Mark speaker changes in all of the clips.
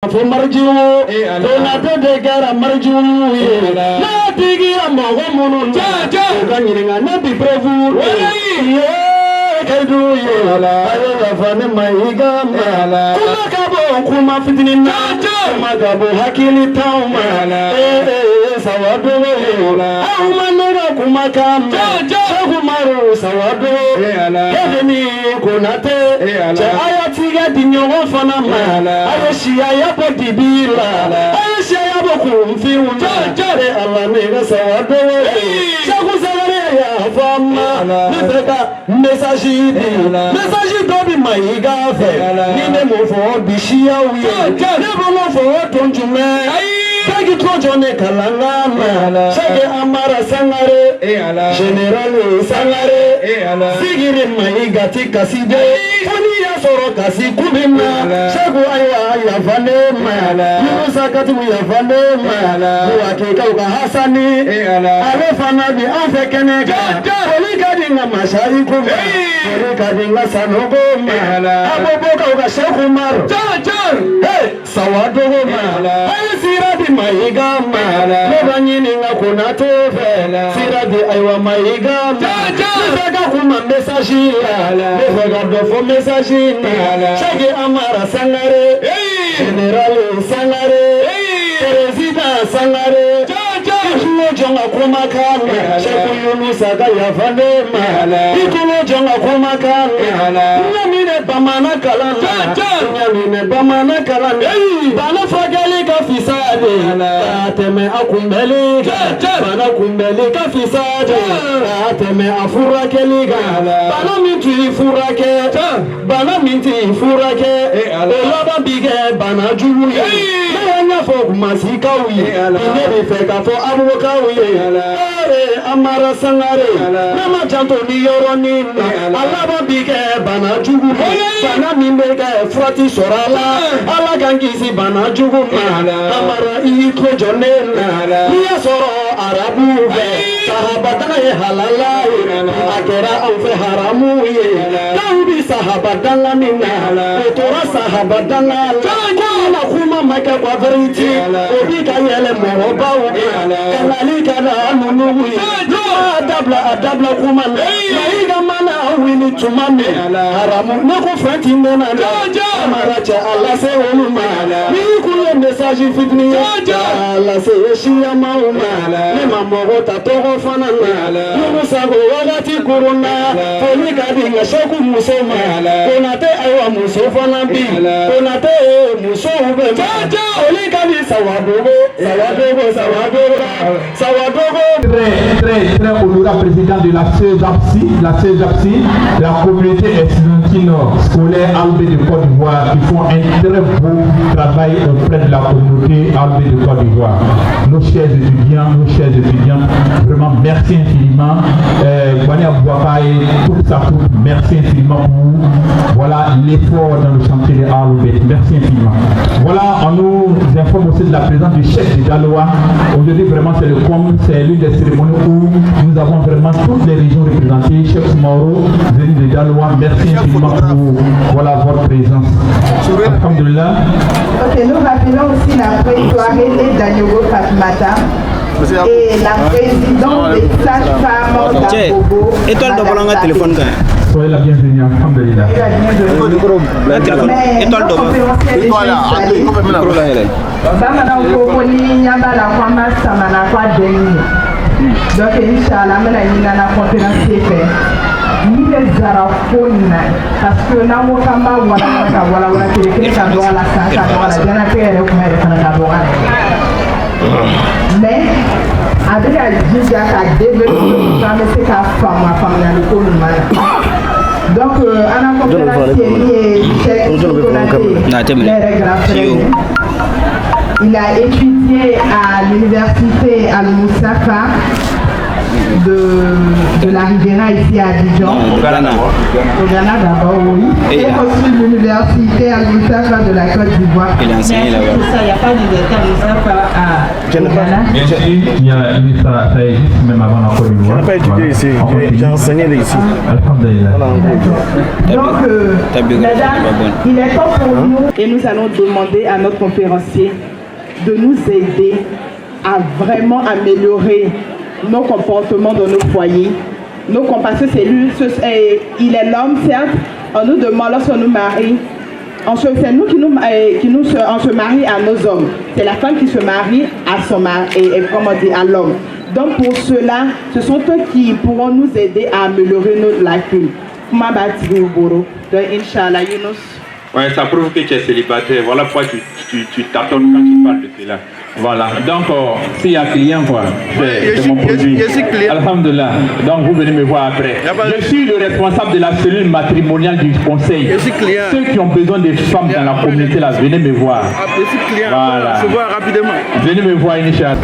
Speaker 1: For marju, donate de gara marju. Na tigi amogo mono. Ganyiringa na bi prevu. Kaidu yola. Ayo fane maiga mala. Kuma kabo kuma fitini na. Kuma kabo hakili tauma. Sawado yola. Aumanera kuma kam. Shakumaru sawado. Kevini kunate. Aya tiga dinyo fana mala. Ayo shia body bila Aisha kumfi unjare Allah nega sawado Shaku sagare ya fama Nifeka message dobi maiga fe Nine mo for bishia uye Nebo mo for tonjume Kagi trojone kalangana Shage amara sangare General sangare Sigiri maiga tika side Funi ya soro kasi kubina Shagu aywa yavane Yunusa katimu yavane Muwakika uka hasani Alefana bi afekeneka Polika dinga mashari kume Polika dinga sanogo Aboboka uka sheku maru Sawado Sira di maiga Leba nyini nga kuna tofe Sira di aywa maiga Nifega kuma mesaji Nifega dofo mesaji Shagi amara sangare General sangare President sangare Ikulo jonga kuma kame Sheku Yunusa kaya vanema Ikulo jonga kuma kame Nyamine bamana kalana Nyamine bamana kalana Bana fageli ka fisade Ateme akumbeli Bana kumbeli ka fisade Ateme afura keliga Bana minti ifurake Bana minti ifurake Olaba bige bana juye Nanya fo masika uye Ineri feka fo abuka uye Amara sangare Nama janto ni yoro nina Alaba bige bana juye Bana mimbege frati sorala Ala gangisi bana juye Amara iko jonena Nia soro arabu ve Sahabatana ye halala Akera aufe haramu ye Kaubi sahabatana nina Otora sahabatana Kala kuma maka kwa veriti Obika yele morobawu Kalali kana amunuwi Adabla kuma Maiga mana awini tumame Haramu nako frenti nena Amaracha Allah se oluma Nikule mesaji fitni Allah se yeshia mauma Nima mogo tatoro fanana Yunusago wagati kuruna Polika dinga shoku musoma Konate aywa musofa nambi Konate musofa Polika di sawadogo
Speaker 2: Très honorable président de la CEJAPSI, la communauté estudiantine scolaire Albé de Côte d'Ivoire, qui font un très beau travail auprès de la communauté Albé de Côte d'Ivoire. Nos chers étudiants, vraiment merci infiniment. Bania Bouaka et toute sa troupe, merci infiniment pour l'effort dans le chantier de Albé. Merci infiniment. Voilà, on nous informe aussi de la présence du chef de Daloa. Aujourd'hui, vraiment, c'est l'une des cérémonies où nous avons vraiment toutes les régions représentées. Chef Mauro, venu de Daloa, merci infiniment pour votre présence. Alhamdulillah.
Speaker 3: Ok, nous rappelons aussi la soirée de Danyogo Fatmata et la présidente des sages-femmes d'Abobo.
Speaker 4: Étoile de Bolanga téléphone.
Speaker 2: Soyez la bienvenue, alhamdulillah.
Speaker 4: Étoile de
Speaker 3: Bamana ukoponi nyamba la kwamba samana kwa deni. Donc inshallah mena yina na conférence fait. Ni les zarafona parce que na mo kamba wala kile ka do ala sa wala jana pere ko mere kana na do ala. Mais avec la jiga ka développer ça mais c'est ka fama na ko mana. Donc ana conférence qui est il a étudié à l'université Al-Moussafa de la Riviera ici à Abidjan.
Speaker 4: Au Ghana
Speaker 3: D'abord, oui. Et aussi l'université Agriculture de la Côte d'Ivoire.
Speaker 4: Il a enseigné là-bas.
Speaker 3: Il n'y a pas d'université au Ghana.
Speaker 2: Bien sûr, ça existe même avant la Côte d'Ivoire.
Speaker 1: Je n'ai pas étudié ici, j'ai enseigné ici.
Speaker 2: Alhamdulillah.
Speaker 3: Donc, mesdames, il est temps pour nous et nous allons demander à notre conférencier de nous aider à vraiment améliorer nos comportements dans nos foyers. Parce que c'est lui, il est l'homme, certes. On nous demande lorsqu'on nous marie, c'est nous on se marie à nos hommes. C'est la femme qui se marie à son mari, à l'homme. Donc pour cela, ce sont eux qui pourront nous aider à améliorer notre lacunes. Donc Inch'Allah, Younous.
Speaker 5: Ouais, ça prouve que tu es célibataire. Voilà pourquoi tu t'attends quand tu parles de cela. Voilà. Donc, s'il y a client, quoi, c'est mon produit. Alhamdulillah. Donc, vous venez me voir après. Je suis le responsable de la cellule matrimoniale du conseil. Ceux qui ont besoin de femmes dans la communauté, là, venez me voir. Voilà. Venez me voir, Inch'Allah.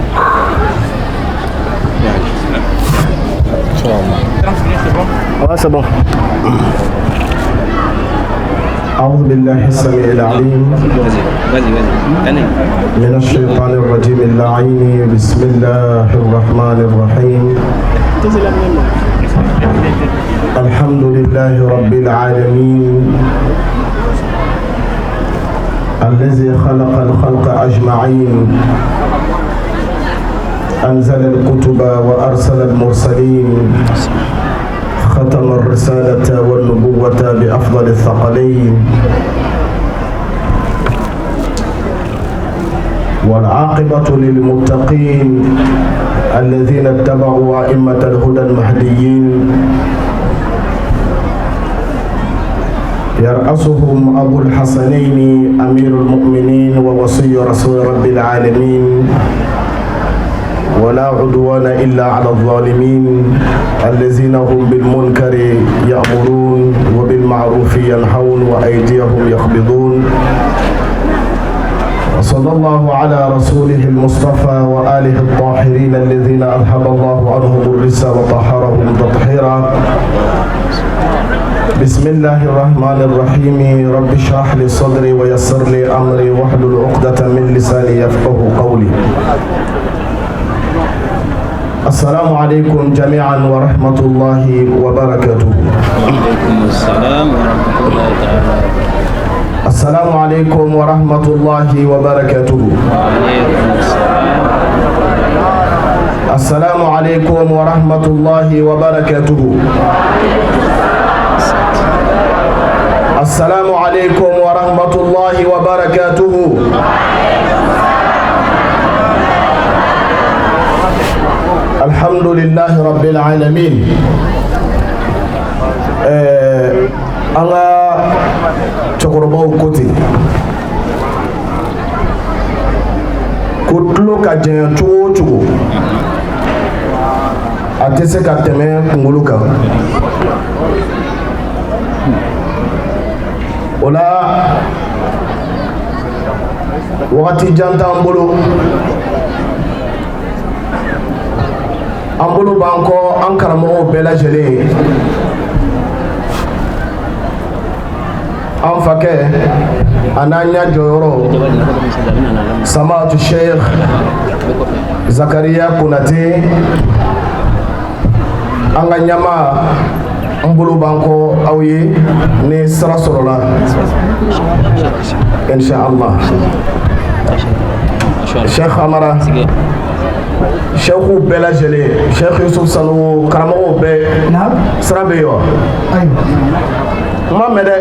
Speaker 1: Ouais, c'est bon.
Speaker 6: أعوذ بالله السميع العليم من الشيطان الرجيم اللعين بسم الله الرحمن الرحيم الحمد لله رب العالمين الذي خلق الخلق أجمعين أنزل الكتب وأرسل المرسلين ختم الرسالة والنبوة بأفضل الثقلين والعاقبة للمتقين الذين اتبعوا أئمة الهدى المهديين يرأسهم أبو الحسنين أمير المؤمنين ووصي رسول رب العالمين ولا عدوان إلا على الظالمين الذين هم بالمنكر يأمرون وبالمعروف ينهون وأيديهم يقبضون وصلى الله على رسوله المصطفى وآله الطاهرين الذين أذهب الله عنهم الرجس وطهرهم تطهيرا بسم الله الرحمن الرحيم رب اشرح لي صدري ويسر لي أمري واحلل عقدة من لساني يفقه قولي السلام عليكم جميعا ورحمة الله وبركاته.
Speaker 4: وعليكم السلام ورحمة الله تعالى.
Speaker 6: السلام عليكم ورحمة الله وبركاته.
Speaker 4: وعليكم السلام.
Speaker 6: السلام عليكم ورحمة الله وبركاته. السلام عليكم ورحمة الله وبركاته. الحمد لله رب العالمين. أنا تقربوا كتي كتلو كجن تشو أتسي كتمي كمولوكا ولا وقتي جانتا أمبولو an bolo b'an kɔ an karamɔgɔw bɛɛ lajɛlen an fakɛ a n'an ɲɛ jɔyɔrɔ Samatu Sheikh Zakariya Konate an ka ɲɛma an bolo b'an kɔ aw ye ni sira sɔrɔla Inch'Allah. Sheikh Amara Cheikhu bɛɛ lajɛlen Cheikh Yusuf Salo karamɔgɔw bɛɛ sira bɛ yen wa? N ma mɛn dɛ,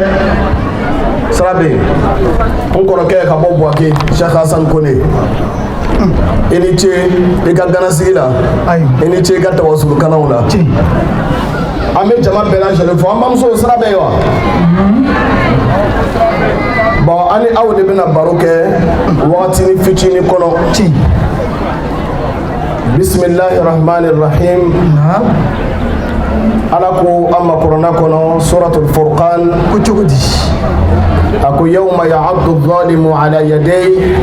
Speaker 6: sira bɛ yen. N kɔrɔkɛ ka bɔ Buwake Cheikh Hasan Kone i ni ce i ka ganasigi la, i ni ce i ka tawasulukannaw la. An bɛ jama bɛɛ lajɛlen fɔ, an bamuso sira bɛ yen wa? Bon an ni aw de bɛna baro kɛ wagatini fitinin kɔnɔ. بسم الله الرحمن الرحيم Alako amma korona kono suratul furqan
Speaker 7: kuchugudi
Speaker 6: ako yawma ya'addu adh-dhalimu ala yadayhi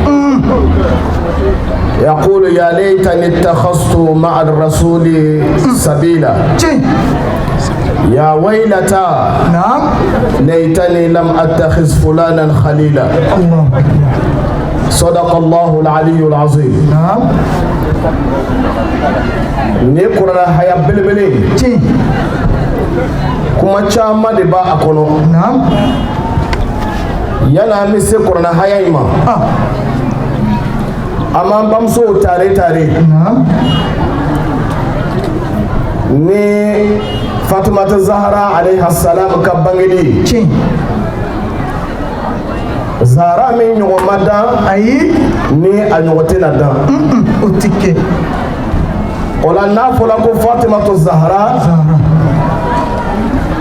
Speaker 6: yaqulu ya laytani ittakhadhtu ma'a ar-rasuli sabila يا ويلتا
Speaker 7: نعم
Speaker 6: ليتني لم أتخذ فلانا خليلا
Speaker 7: الله
Speaker 6: صدق الله العلي العظيم
Speaker 7: نعم
Speaker 6: نقرأ هيا بلبلي كما تشاما دبا أكونو
Speaker 7: نعم
Speaker 6: يلا ميسي قرنا هيا إما أمام بمسو تاري تاري
Speaker 7: نعم
Speaker 6: ni Fatimata Zahra alayha salam ka bangeli Zahra min ɲɔgɔn ma dan
Speaker 7: ayi
Speaker 6: ni a ɲɔgɔn tɛna dan
Speaker 7: o ti kɛ
Speaker 6: o la n'a fɔla ko Fatimata Zahra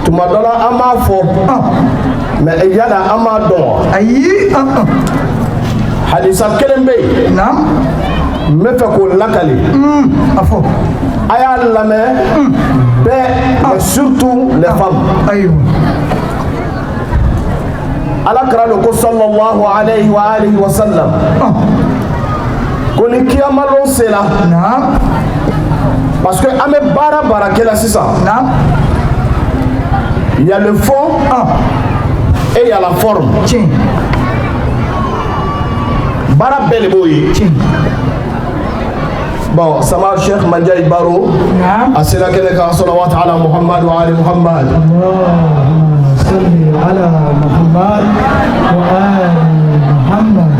Speaker 6: tuma dɔ la an b'a fɔ mais yala an m'a dɔn
Speaker 7: ayi
Speaker 6: hadisa kelen bɛ yen n bɛ fɛ k'o lakali
Speaker 7: a fɔ
Speaker 6: a y'a lamɛn bɛɛ mais surtout les femmes
Speaker 7: ayiwa
Speaker 6: alakira lo ko sallallahu alayhi wa alihi wa sallam ko ni kiyamalo sera parce que an bɛ baara baara kɛla sisan il y a le fond et il y a la forme baara bɛɛ de b'o ye bon sama Cheikh Mandiaye Baro a sera kɛnɛ kan salawatu ala Muhammad wa ali Muhammad
Speaker 7: صل على محمد وآل محمد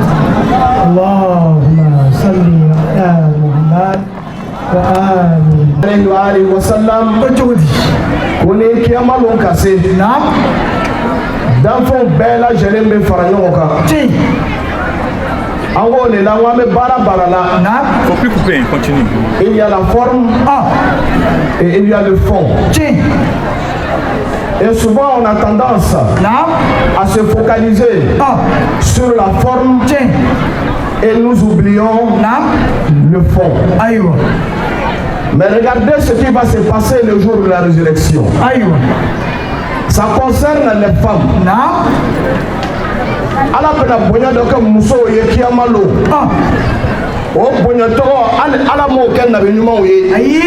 Speaker 7: اللهم صل على محمد
Speaker 6: وآل وسلم kuni kiyamalo ka se danfɛnw bɛɛ lajɛlen bɛ fara ɲɔgɔn kan an k'o de la an bɛ baara baara la
Speaker 5: faut plus couper, continue.
Speaker 6: il y a la forme et il y a le fond. Et souvent on a tendance à se focaliser sur la forme et nous oublions le fond. Mais regardez ce qui va se passer le jour de la résurrection. Ça concerne les femmes. Ala bena bonya dɔ kɛ musow ye kiyama lo o bonya tɔgɔ ala m'o kɛ nabi ɲumanw ye ayi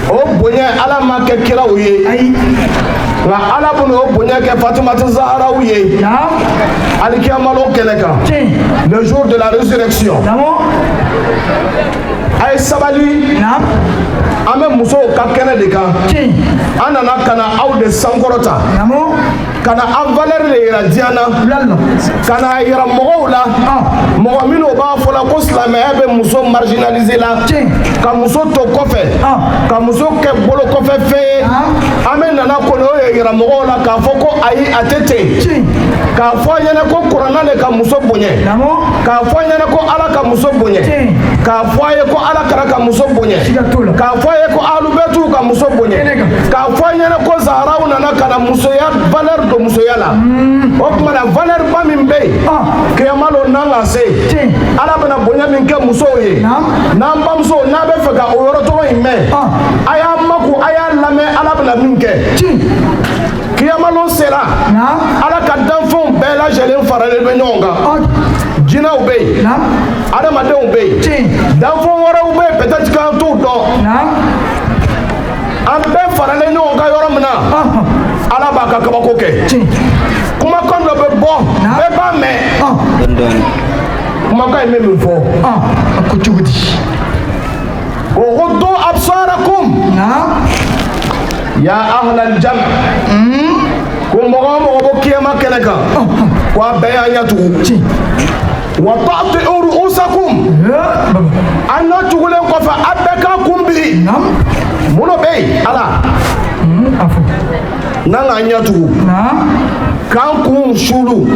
Speaker 6: o bonya ala ma kɛ kiraw ye ayi nka ala bena o bonya kɛ Fatimata Zahraw ye ali kiyama lo kɛnɛ kan le jour de la résurrection a ye sabali an bɛ musow ka kɛnɛ de kan an nana ka na aw de sankɔrɔta kana an valeur de yira diɲɛ na kana yira mɔgɔw la mɔgɔ minnu b'a fɔ la ko silamɛya bɛ muso marginaliser la ka muso to kɔfɛ ka muso kɛ bolo kɔfɛ fɛn ye an bɛ nana kɔnɔ o ye yira mɔgɔw la k'a fɔ ko ayi a tɛ ten k'a fɔ an ɲɛna ko kuranna de ka muso bonya k'a fɔ an ɲɛna ko ala ka muso bonya k'a fɔ an ye ko ala kɛra ka muso bonya k'a fɔ an ye ko alubɛtiw ka muso bonya k'a fɔ an ɲɛna ko Zahraw nana ka na musoya valeur do musoya la o tuma na valeur ba min bɛ yen kiyama lo n'an ka se ala bɛna bonya min kɛ musow ye n'an bamuso n'a bɛ fɛ ka o yɔrɔ tɔgɔ in mɛn a y'a makun a y'a lamɛn ala bɛna min kɛ kiyama lo sera ala ka danfɛnw bɛɛ lajɛlen faralen bɛ ɲɔgɔn kan jinɛw bɛ yen adamadenw bɛ yen danfɛn wɛrɛw bɛ yen peut-être k'an t'u dɔn an bɛɛ faralen ɲɔgɔn kan yɔrɔ min na ala b'a ka kabako kɛ kumakan dɔ bɛ bɔ bɛɛ b'a mɛn kumakan in bɛ min fɔ
Speaker 7: a ko cogo di
Speaker 6: غضوا أبصاركم يا أهل الجنة كم مغامر بكيما كنكا وبيان يتو وتعطئوا رؤوسكم أنا تقولون قف أبكاكم به منو بي ألا نانا يتو كانكم شلو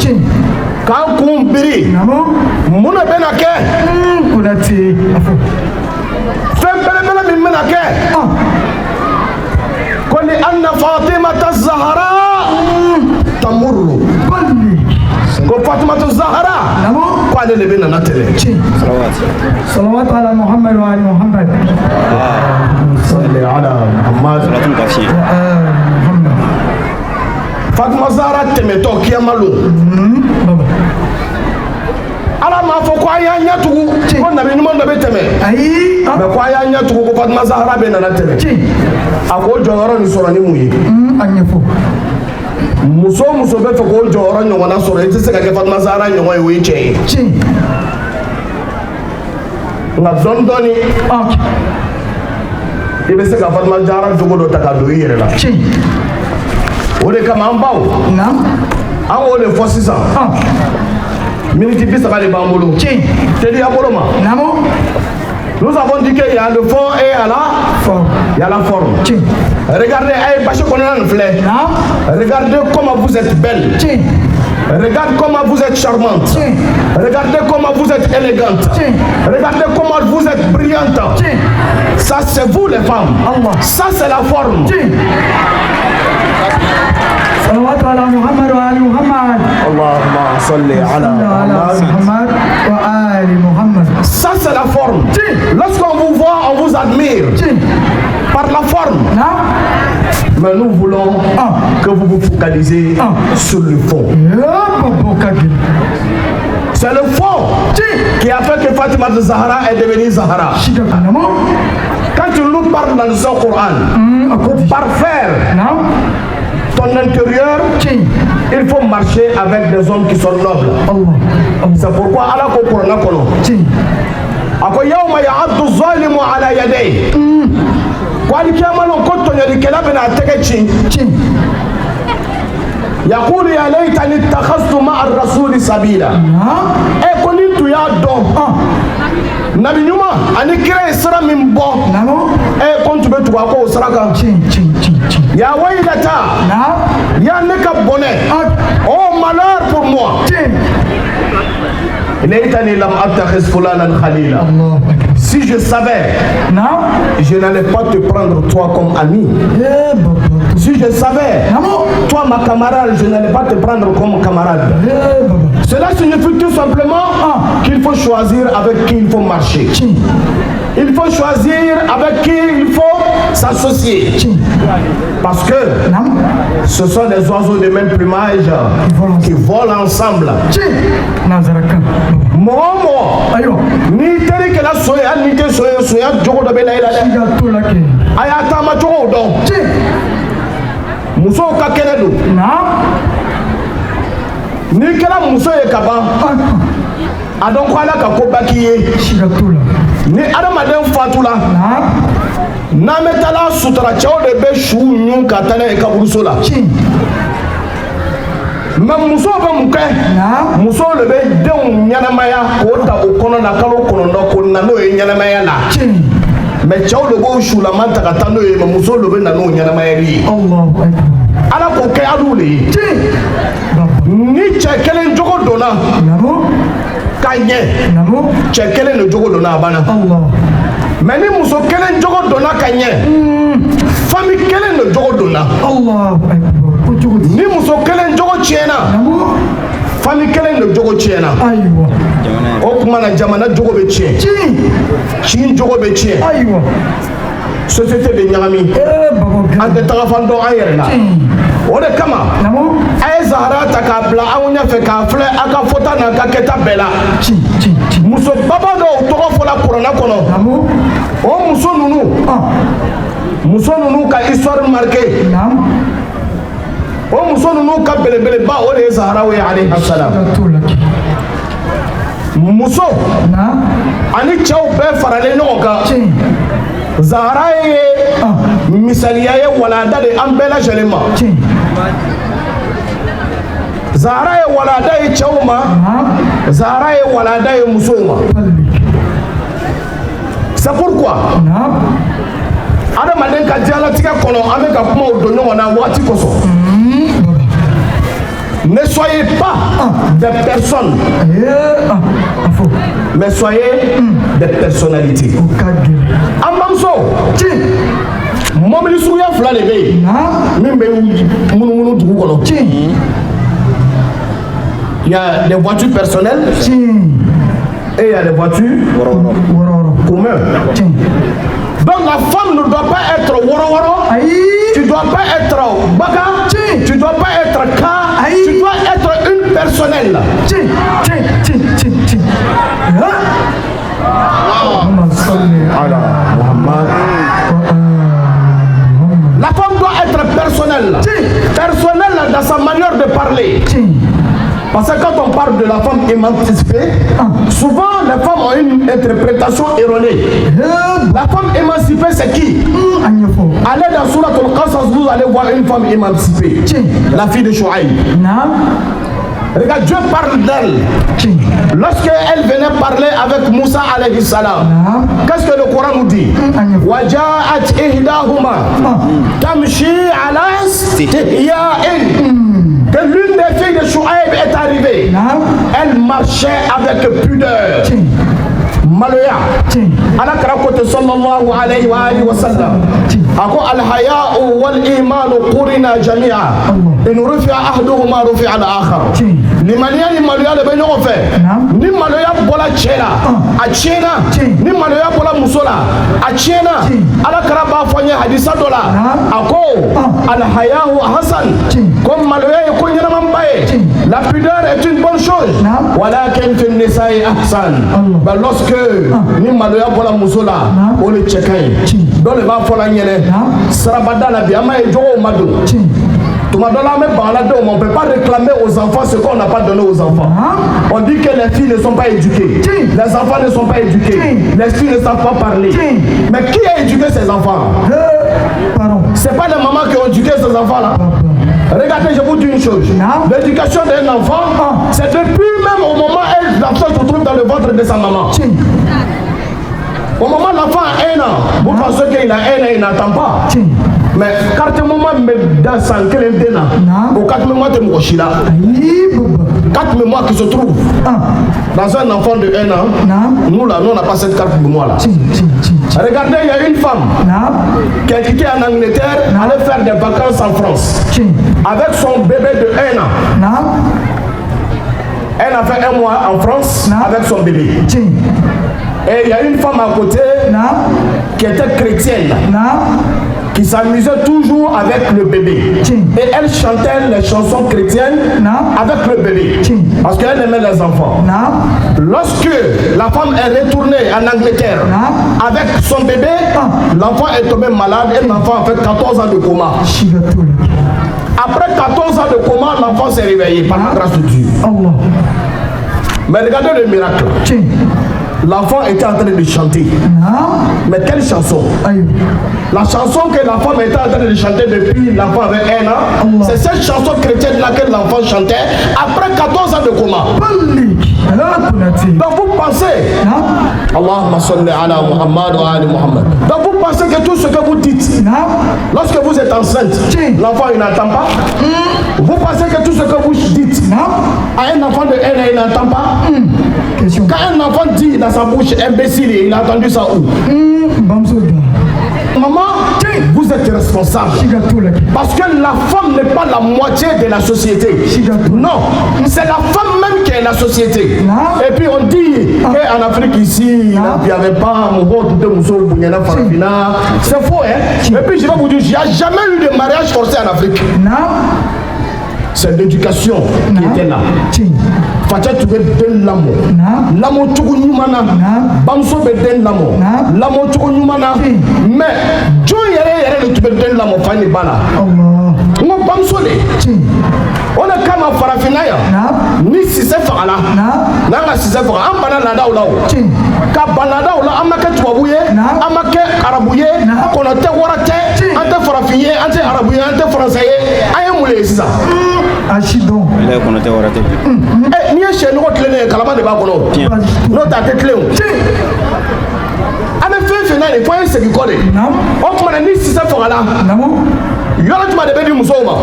Speaker 6: كانكم بري منو بينك
Speaker 7: كنتي
Speaker 6: فبلا من منك كل أن فاطمة الزهراء تمر كل فاطمة الزهراء قال اللي بينا نتلي
Speaker 7: صلوات على محمد وعلى محمد
Speaker 6: salli ala Muhammad. Fatuma Zahra tɛmɛtɔ kiyamalo. Ala m'a fɔ ko a y'a ɲɛ tugu ko nabi ɲuman dɔ bɛ tɛmɛ.
Speaker 7: Ayi.
Speaker 6: Mais ko a y'a ɲɛ tugu ko Fatuma Zahra bɛ nana tɛmɛ. A ko jɔyɔrɔ nin sɔrɔ ni mun ye?
Speaker 7: A ɲɛfɔ.
Speaker 6: Muso o muso bɛ fɛ k'o jɔyɔrɔ ɲɔgɔnna sɔrɔ i tɛ se ka kɛ Fatuma Zahra ɲɔgɔn ye o ye tiɲɛ ye. Nka dɔɔni dɔɔni i bɛ se ka Fatuma Zahra jogo dɔ ta ka don i yɛrɛ la. O de kama an baw an k'o de fɔ sisan. Miniti 30 de b'an bolo. Teliya bolo ma. Nous avons dit qu'il y a le fond et il y a la forme. Regardez, regardez comment vous êtes belle. Regardez comment vous êtes charmante. Regardez comment vous êtes élégante. Regardez comment vous êtes brillante. Ça, c'est vous les femmes. Ça, c'est la forme. Allahumma salli ala Muhammad. Ça c'est la forme. Lorsqu'on vous voit, on vous admire par la forme. Mais nous voulons que vous vous focalisez sur le fond. C'est le fond qui a fait que Fatima Zahra est devenue Zahra. Quand tu nous parles dans le Coran, pour parfaire ton intérieur, il faut marcher avec des hommes qui sont nobles. C'est pourquoi Allah ko Qur'an kono. Ako yawma ya'addu zalimu ala yadayhi. Kwani kiyamalo ko tonyori kela bena tegechi. يقول يا ليتني اتخذت مع الرسول سبيلا. E koni tu ya don. Nabi nyuma ani kire isra min bo. E kon tu betu ko saraka. Ya waylata. Ya neka bonnet. Oh malheur pour moi. ليتني لم أتخذ فلانا خليلا. Si je savais, je n'allais pas te prendre toi comme ami. Si je savais, toi ma camarade, je n'allais pas te prendre comme camarade. Cela signifie tout simplement qu'il faut choisir avec qui il faut marcher. Il faut choisir avec qui il faut s'associer. Parce que ce sont des oiseaux de même plumage qui volent ensemble. Momo, ni teri que la soya, ni te soya, soya, jogo de bela ila. Ayata ma jogo don. Muso ka kenedo. Ni kala muso e kaba. Adon ko ala ka ko bakiye. Ni adamaden fatula. Na metala sutra chao de be shu nyun katana e kaburuso la. Mais muso bɛ mun kɛ muso le bɛ denw ɲɛnamaya k'o ta o kɔnɔ na kalo kɔnɔntɔn ko na n'o ye ɲɛnamaya la mais cɛw de b'o sulama ta ka taa n'o ye mais muso de bɛ na n'o ɲɛnamayali ye ala k'o kɛ aliw de ye ni cɛ kelen jogo donna ka ɲɛ cɛ kelen de jogo donna a banna mais ni muso kelen jogo donna ka ɲɛ famille kelen de jogo donna. Ni muso kelen jogo tiɲɛna famille kelen de jogo tiɲɛna o kuma na jamana jogo bɛ tiɲɛ kin jogo bɛ tiɲɛ société bɛ ɲagami an tɛ taga fan dɔn an yɛrɛ la o de kama a ye Zahra ta k'a bila anw ɲɛfɛ k'a filɛ a ka fɔta n'a ka kɛta bɛɛ la muso baba dɔw tɔgɔ fɔla kuranna kɔnɔ o muso ninnu ka histoire marquée o muso ninnu ka belebeleba o de ye Zahra ye alayhi salam muso ani cɛw bɛɛ faralen ɲɔgɔn kan Zahra ye misaliya ye walada de an bɛɛ lajɛlen ma Zahra ye walada ye cɛw ma Zahra ye walada ye musow ma c'est pourquoi adamaden ka diɲɛlatigɛ kɔnɔ an bɛ ka kumaw don ɲɔgɔn na waati kosɔn. Ne soyez pas des personnes, mais soyez des personnalités. Amamso, mobili suguya fila de bɛ yen min bɛ munumunu dugu kɔnɔ. Il y a des voitures personnelles et il y a des voitures communes. Donc la femme ne doit pas être woro-woro, tu ne dois pas être baga, tu ne dois pas être ka, tu dois être une personnelle. La femme doit être personnelle. Personnelle dans sa manière de parler. Parce que quand on parle de la femme émancipée, souvent les femmes ont une interprétation erronée. La femme émancipée, c'est qui? Allez dans Surat Al-Qasas, vous allez voir une femme émancipée. La fille de Chouaïb. Regarde, Dieu parle d'elle. Lorsqu'elle venait parler avec Moussa alayhi salam, qu'est-ce que le Coran nous dit? Waja'at ihdahuma tamshi ala istihya'in. Que l'une des filles de Chouaïb est arrivée. Elle marchait avec pudeur. Maloya. Ala karakote sallallahu alayhi wa sallam. Ako al-haya'u wal-imanu qurina jami'a. In rufi'a ahduhuma rufi'a al-akhar. Ni maloya ni maloya le benyo fait. Ni maloya bola chena, a chena. Ni maloya bola musola, a chena. Ala karaba fanya hadisa dola. Ako al-haya'u hasan. Comme maloya yako nyana mambaye. La pudeur est une bonne chose. Walakin fi nisa'i ahsan. Mais lorsque ni maloya bola musola, on le chekai. Dans le bas fola nyele. Sarabada la biama et jogo mado. On ne peut pas réclamer aux enfants ce qu'on n'a pas donné aux enfants. On dit que les filles ne sont pas éduquées. Les enfants ne sont pas éduqués. Les filles ne savent pas parler. Mais qui a éduqué ces enfants? Ce n'est pas les mamans qui ont éduqué ces enfants-là. Regardez, je vous dis une chose. L'éducation d'un enfant, c'est depuis même au moment où l'enfant se trouve dans le ventre de sa maman. Au moment où l'enfant a 1 an, vous pensez qu'il a 1 an, il n'attend pas. Mais quand le moment dans sa calendrier, au 4 mois de Mokoshila, 4 mois qui se trouvent dans un enfant de 1 an, nous là, nous on n'a pas cette 4 mois là. Regardez, il y a une femme qui a quitté en Angleterre, allait faire des vacances en France avec son bébé de 1 an. Elle a fait 1 mois en France avec son bébé. Et il y a une femme à côté qui était chrétienne, qui s'amusait toujours avec le bébé. Et elle chantait les chansons chrétiennes avec le bébé. Parce qu'elle aimait les enfants. Lorsque la femme est retournée en Angleterre avec son bébé, l'enfant est tombé malade et l'enfant a fait 14 ans de coma. Après 14 ans de coma, l'enfant s'est réveillé par la grâce de Dieu. Mais regardez le miracle. L'enfant était en train de chanter. Mais quelle chanson? La chanson que la femme était en train de chanter depuis l'enfant avait 1 an, c'est cette chanson chrétienne laquelle l'enfant chantait après 14 ans de coma. Donc vous pensez, Allahumma salli ala Muhammad wa ali Muhammad. Donc vous pensez que tout ce que vous dites, lorsque vous êtes enceinte, l'enfant il n'entend pas. Vous pensez que tout ce que vous dites à un enfant de 1 an il n'entend pas. Quand un enfant dit dans sa bouche imbécile, il a entendu ça où? Maman, vous êtes responsable. Parce que la femme n'est pas la moitié de la société. Non, c'est la femme même qui est la société. Et puis on dit qu'en Afrique ici, il n'y avait pas c'est faux, hein? Et puis je vais vous dire, il n'y a jamais eu de mariage forcé en Afrique. C'est l'éducation qui était là. Fatia tu veux den lamo. Lamo tuku nyumana. Bamso be den lamo. Lamo tuku nyumana. Mais jo yere tu veux den lamo fani bala. Ngo bamso le. On est comme un farafinaya. Ni si c'est fala. Nanga si c'est fala. Ambana lada ou lao. Ka balada ou la amaka tuabouye. Amaka arabouye. Konote warate. Ante farafinye. Ante arabouye. Ante français. Aye moule c'est ça.
Speaker 7: Achidon.
Speaker 4: Là, on était au raté.
Speaker 6: Eh, ni chez nous, tu es calama de bakono. Non, t'as été clé. Avec fait final, il faut un c'est du code. On m'a dit si ça fera là. Yora tu m'as début du musulman.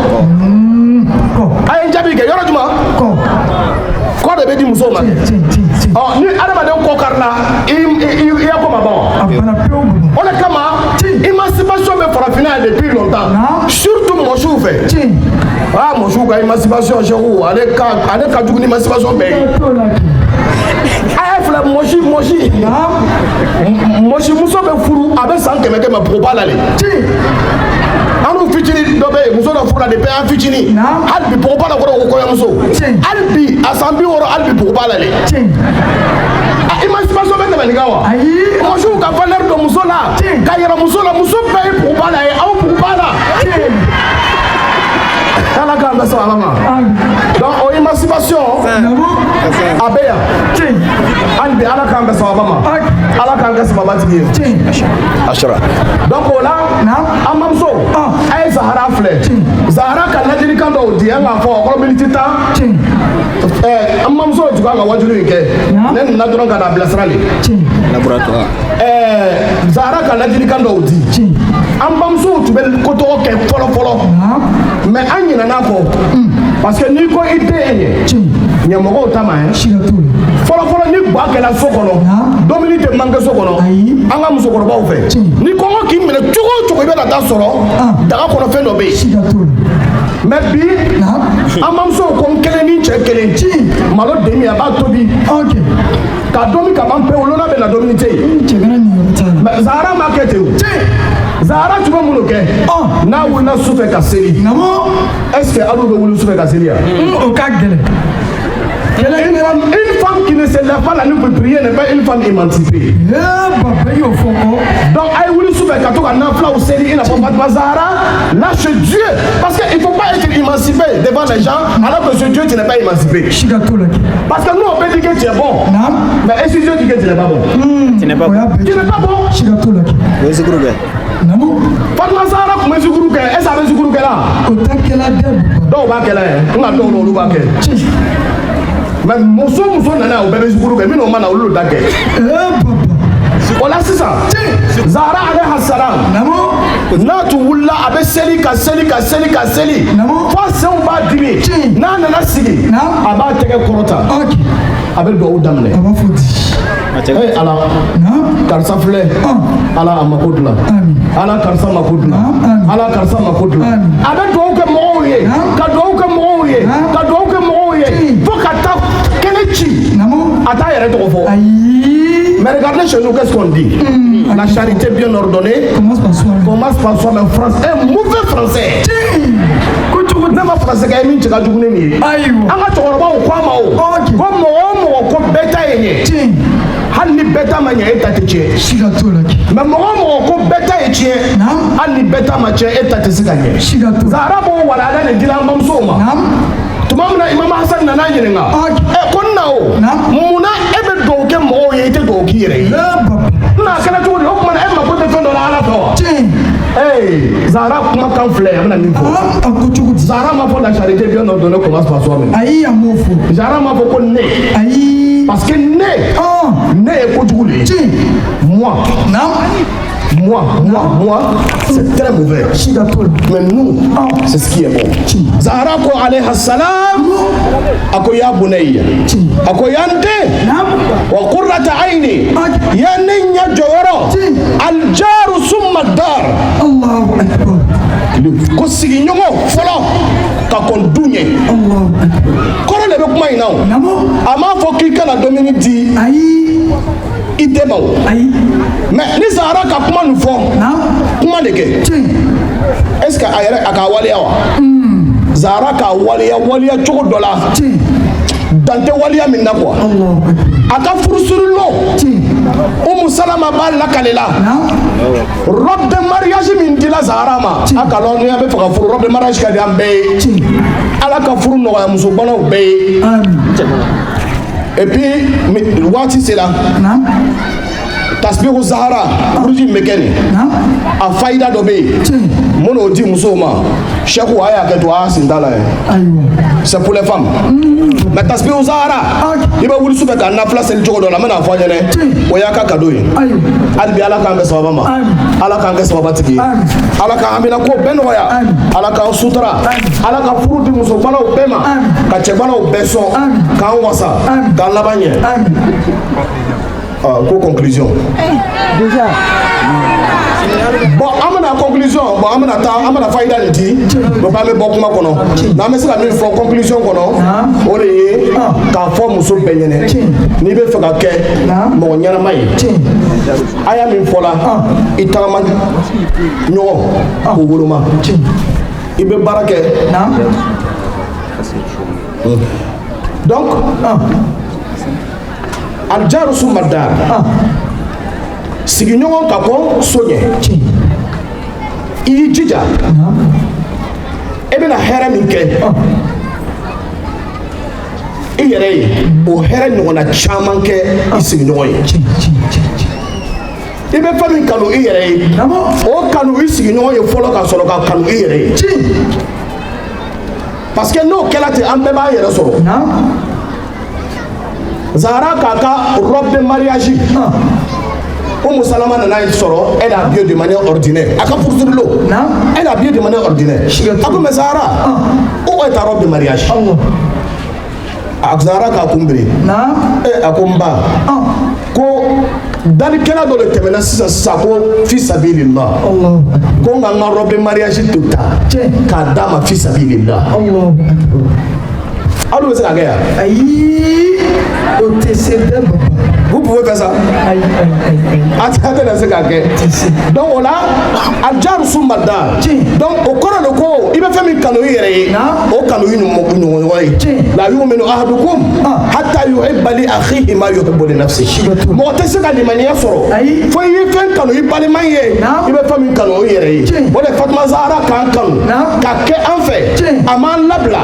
Speaker 6: Aïe, Jabi, yora tu m'as. Quoi début du musulman? Oh, nous, Adam a dit qu'on carla. Il y a comme avant. On est comme émancipation, mais pour la finale depuis longtemps. Surtout mon chou fait. Ah, mon chou, émancipation, je roule. Allez, quand tu dis émancipation, ben. Ah, moshi muso bɛ furu a bɛ san 100 ma pourquoi la le anu fitini dɔ bɛ yen muso dɔ furula de bɛɛ an fitini hali bi pourquoi la kɔrɔ ko kɔɲɔmuso hali bi a san 60 hali bi pourquoi la le émancipation bɛ tɛmɛ nin kan wa mɔsiw ka valeur dɔn muso la ka yɛrɛ muso la muso bɛɛ ye pourquoi la ye aw pourquoi la ala k'an bɛ sɔn ala ma donc o émancipation a bɛ yan hali bi ala k'an bɛ sɔn ala ma ala k'an kɛ sababatigi ye asura donc o la an bamuso a ye Zahara filɛ Zahara ka ladilikan dɔw di an k'a fɔ kɔrɔ miniti 10 an bamuso tun kan ka wajulu in kɛ ne nana dɔrɔn ka na bilasira le Zahara ka ladilikan dɔw di an bamuso tun bɛ kotɔgɔ kɛ fɔlɔ mais an ɲinɛna kɔ parce que n'i ko i tɛ yen ɲɛmɔgɔw ta ma fɔlɔ ni ba kɛra so kɔnɔ domini tɛ manqué so kɔnɔ an ka musokɔrɔbaw fɛ ni kɔngɔ k'i minɛ cogo o cogo i bɛna taa sɔrɔ daga kɔnɔ fɛn dɔ bɛ yen mais bi an bamuso ko n kelen ni cɛ kelen malo demi a b'a tobi ka domi ka ban pewu lona bɛ na domini tɛ yen mais Zahara ma kɛ ten o Zahara tun bɛ mun kɛ n'a wulila sufɛ ka seli est-ce que alu bɛ wuli sufɛ ka seli yan o ka gɛlɛn une femme qui ne se lève pas la nuit pour prier n'est pas une femme émancipée. Donc, aïe, oui, souvent, quand on a un flaw, c'est il n'a pas de Zahara, lâche Dieu. Parce qu'il ne faut pas être émancipé devant les gens, alors que ce Dieu, tu n'es pas émancipé. Parce que nous, on peut dire que tu es bon. Mais est-ce que Dieu dit que tu n'es pas bon? Tu n'es pas bon. Tu n'es pas bon. Fatma Zahara, comment est-ce que est-ce que tu es là? Donc, on va qu'elle est. On a donc on va qu'elle. Mais muso nana o bɛɛ bɛ sukuru kɛ minnu ma na olu da kɛ o la sisan Zahara alayha salam n'a tun wulila a bɛ seli ka seli fo senw b'a dimi n'a nana sigi a b'a tɛgɛ kɔrɔta a bɛ dugawu daminɛ ala karisa filɛ ala a mako dilan ala karisa mako dilan ala karisa mako dilan a bɛ dugawu kɛ mɔgɔw ye ka dugawu kɛ mɔgɔw ye ka dugawu kɛ mɔgɔw ye fo ka taa kɛnɛ ci a t'a yɛrɛ tɔgɔ fɔ mais regardez chez nous qu'est-ce qu'on dit la charité bien ordonnée commence par soi-même un mauvais français ne ma français kɛ min cɛ ka jugu ne nin ye an ka cɛkɔrɔbaw ko a ma o ko mɔgɔ o mɔgɔ ko bɛɛ ta ye ɲɛ hali ni bɛɛ ta ma ɲɛ e ta tɛ tiɲɛ mais mɔgɔ o mɔgɔ ko bɛɛ ta ye tiɲɛ hali ni bɛɛ ta ma tiɲɛ e ta tɛ se ka ɲɛ Zahara b'o walahiya de dila an bamusow ma tuma min na Imam Hasan nana ɲininka ko n na o munna e bɛ dugawu kɛ mɔgɔw ye i tɛ dugawu k'i yɛrɛ ye n'a kɛra cogo di o tuma na e mako tɛ fɛn dɔ la Ala fɛ wa Zahara kumakan filɛ a bɛna min fɔ Zahara ma fɔ la charité bien ordonnée commence par soi-même Zahara ma fɔ ko ne parce que ne ye kojugu de ye moi c'est très mauvais mais nous c'est ce qui est bon Zahara ko alayha salam ako ya bunayya ako yante wa qurrata ayni ya ninya jawara al jaru summa dar Allahu akbar ko sigi ɲɔgɔn fɔlɔ ka kɔn du ɲɛ kɔrɔ de bɛ kuma in na o a m'a fɔ k'i kana domini di i den ma o mais ni Zahara ka kuma nin fɔ kuma de kɛ est-ce que a yɛrɛ a ka waleya wa Zahara ka waleya cogo dɔ la dan tɛ waleya min na quoi a ka furusirilo Umu Salama b'a lakalela robe de mariage min dila Zahara ma a ka lɔn ni an bɛ fɛ ka furu robe de mariage ka di an bɛɛ ye Ala ka furu nɔgɔya musobanaw bɛɛ ye et puis waati sera tasbihu Zahara buruji bɛ kɛ nin a fayida dɔ bɛ yen mun n'o di musow ma Sheikh a y'a kɛ to a sen t'a la c'est pour les femmes mais tasbihu Zahara i bɛ wuli sufɛ ka nafila seli cogo dɔ la n bɛna fɔ an ɲɛna o y'a ka cadeau ye hali bi Ala k'an kɛ sababa ma Ala k'an kɛ sababatigi ye Ala k'an hamina ko bɛɛ nɔgɔya Ala k'an sutura Ala ka furu di musobanaw bɛɛ ma ka cɛbanaw bɛɛ sɔn k'an wasa k'an laban ɲɛ ko conclusion déjà bon amana conclusion bon amana faida ni di do ba me bɔ kuma kɔnɔ na me se ka min fɔ conclusion kɔnɔ o de ye k'a fɔ muso bɛɛ ɲɛnɛ n'i bɛ fɛ ka kɛ mɔgɔ ɲɛnama ye a y'a min fɔla i tagama ɲɔgɔn k'o woloma i bɛ baara kɛ donc aljaru summa dar sigiɲɔgɔn ka kɔn so ɲɛ i y'i jija e bɛna hɛrɛ min kɛ i yɛrɛ ye o hɛrɛ ɲɔgɔnna caman kɛ i sigiɲɔgɔn ye i bɛ fɛn min kanu i yɛrɛ ye o kanu i sigiɲɔgɔn ye fɔlɔ ka sɔrɔ ka kanu i yɛrɛ ye parce que n'o kɛla ten an bɛɛ b'a yɛrɛ sɔrɔ Zahra k'a ka robe de mariage Umu Salama nana sɔrɔ elle a habillé de manière ordinaire a ka furusiri lo elle a habillé de manière ordinaire a ko mais Zahra où est ta robe de mariage a Zahra k'a kunbiri a ko n ba ko dalikɛla dɔ de tɛmɛna sisan ko fi sabilillah ko n ka n ka robe de mariage to ta k'a d'a ma fi sabilillah aw bɛ se ka kɛ yan
Speaker 7: ayi o tɛ se bɛɛ ma.
Speaker 6: vous pouvez faire ça a tɛna se ka kɛ donc o la aljaru summa dar donc o kɔrɔ de ko i bɛ fɛn min kanu i yɛrɛ ye o kanu i ɲɔgɔn ye la yu'minu ahadukum hatta yuhibba li akhihi ma yuhibbu li nafsihi mɔgɔ tɛ se ka limaniya sɔrɔ fo i ye fɛn kanu i balima ye i bɛ fɛn min kanu i yɛrɛ ye o de Fatima Zahra k'an kanu ka kɛ an fɛ a m'an labila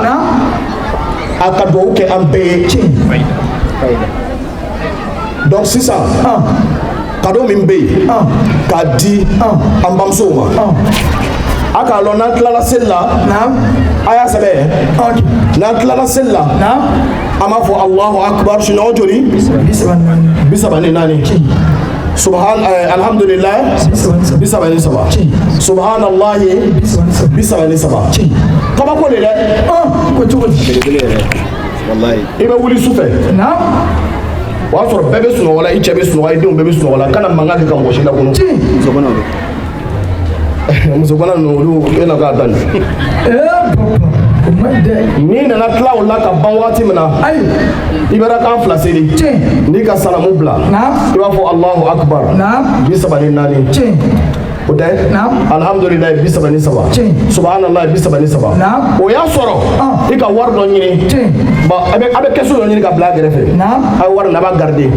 Speaker 6: a ka dugawu kɛ an bɛɛ ye donc sisan cadeau min bɛ yen k'a di an bamusow ma a k'a lɔn n'an tilala seli la a y'a sɛbɛn n'an tilala seli la an b'a fɔ Allahu akbar siɲɔgɔn joli 34 alhamdulillah 33 subhanallahi 33 kabako de dɛ ko cogo di i bɛ wuli sufɛ o y'a sɔrɔ bɛɛ bɛ sunɔgɔ la i cɛ bɛ sunɔgɔ i denw bɛɛ bɛ sunɔgɔ la kana mankan kɛ ka mɔgɔ si lakɔnɔ musokɔnɔ ninnu olu e na k'a dan n'i nana tila o la ka ban waati min na i bɛ kan fila seli n'i ka salamu bila i b'a fɔ Allahu akbar 34 o tɛ alhamdulilayi 33 subhanallah 33 o y'a sɔrɔ i ka wari dɔ ɲini bon a bɛ kɛsu dɔ ɲini ka bila a kɛrɛfɛ a ye wari na a b'a garder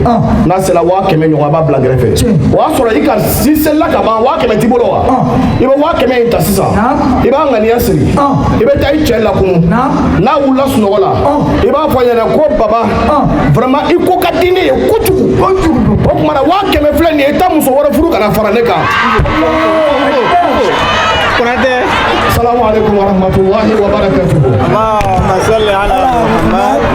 Speaker 6: n'a sera 100 ɲɔgɔn a b'a bila kɛrɛfɛ o y'a sɔrɔ i ka si selila ka ban 100 t'i bolo wa i bɛ 100 in ta sisan i b'a ŋaniya siri i bɛ taa i cɛ lakunu n'a wulila sunɔgɔ la i b'a fɔ ɲɛna ko baba vraiment i ko ka di ne ye kojugu o tuma na 100 filɛ nin ye i ta muso wɛrɛ furu kana fara ne kan. السلام عليكم ورحمة الله وبركاته. اللهم صل على محمد.